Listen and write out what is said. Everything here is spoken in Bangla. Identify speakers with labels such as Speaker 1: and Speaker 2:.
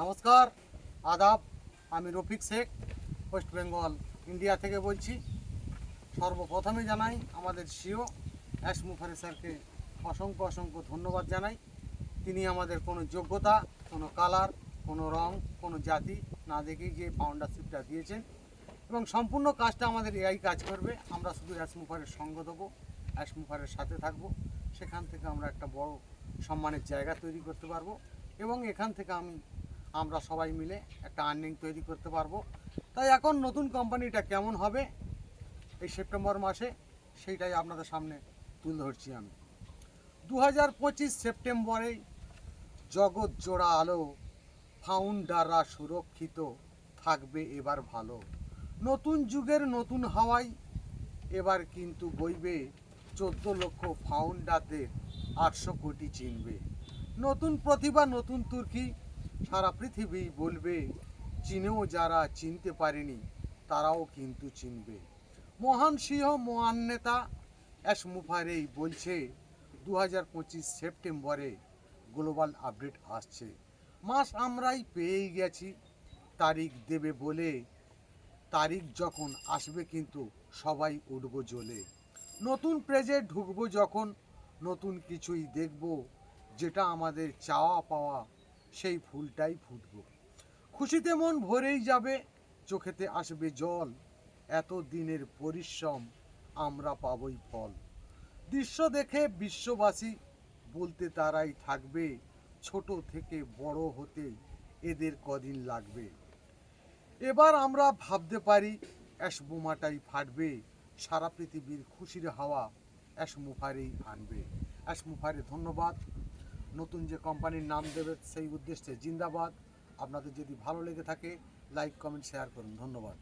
Speaker 1: নমস্কার, আদাব। আমি রফিক শেখ, ওয়েস্ট বেঙ্গল ইন্ডিয়া থেকে বলছি। সর্বপ্রথমে জানাই আমাদের সিও অ্যাশ মুখার্জি স্যারকে অসংখ্য অসংখ্য ধন্যবাদ জানাই। তিনি আমাদের কোনো যোগ্যতা, কোনো কালার, কোনো রং, কোনো জাতি না দেখেই যে ফাউন্ডারশিপটা দিয়েছেন এবং সম্পূর্ণ কাজটা আমাদের এআই কাজ করবে। আমরা শুধু অ্যাশ মুখারের সঙ্গ দেবো, অ্যাশ মুখারের সাথে থাকবো। সেখান থেকে আমরা একটা বড় সম্মানের জায়গা তৈরি করতে পারবো এবং এখান থেকে আমরা সবাই মিলে একটা আর্নিং তৈরি করতে পারবো। তাই এখন নতুন কোম্পানিটা কেমন হবে এই সেপ্টেম্বর মাসে, সেইটাই আপনাদের সামনে তুলে ধরছি আমি। 2025 সেপ্টেম্বরে জগৎ জোড়া আলো, ফাউন্ডাররা সুরক্ষিত থাকবে এবার ভালো। নতুন যুগের নতুন হাওয়ায় এবার কিন্তু বইবে 14 লক্ষ ফাউন্ডারদের 800 কোটি চিনবে। নতুন প্রতিভা, নতুন তুর্কি, সারা পৃথিবী বলবে চিনেও যারা চিনতে পারেনি তারাও কিন্তু চিনবে। মহান সিংহ, মহান নেতা অ্যাশ মুখার্জি বলছে 2025 সেপ্টেম্বরে গ্লোবাল আপডেট আসছে। মাস আমরাই পেয়েই গেছি, তারিখ দেবে বলে। তারিখ যখন আসবে কিন্তু সবাই উঠবো জ্বলে। নতুন পেজে ঢুকবো যখন, নতুন কিছুই দেখব, যেটা আমাদের চাওয়া পাওয়া সেই ফুলটাই ফুটবো। খুশিতে মন ভরেই যাবে, চোখেতে আসবে জল। এত দিনের পরিশ্রম আমরা পাবই ফল। দৃশ্য দেখে বিশ্ববাসী বলতে তারাই থাকবে, ছোট থেকে বড় হতে এদের কদিন লাগবে। এবার আমরা ভাবতে পারি অ্যাশ বোমাটাই ফাটবে, সারা পৃথিবীর খুশির হাওয়া অ্যাশ মুখার্জি আনবে। অ্যাশ মুখার্জি ধন্যবাদ। নতুন যে কোম্পানির নাম দেবে সেই উদ্দেশ্যে জিন্দাবাদ। আপনাদের যদি ভালো লেগে থাকে লাইক, কমেন্ট, শেয়ার করুন। ধন্যবাদ।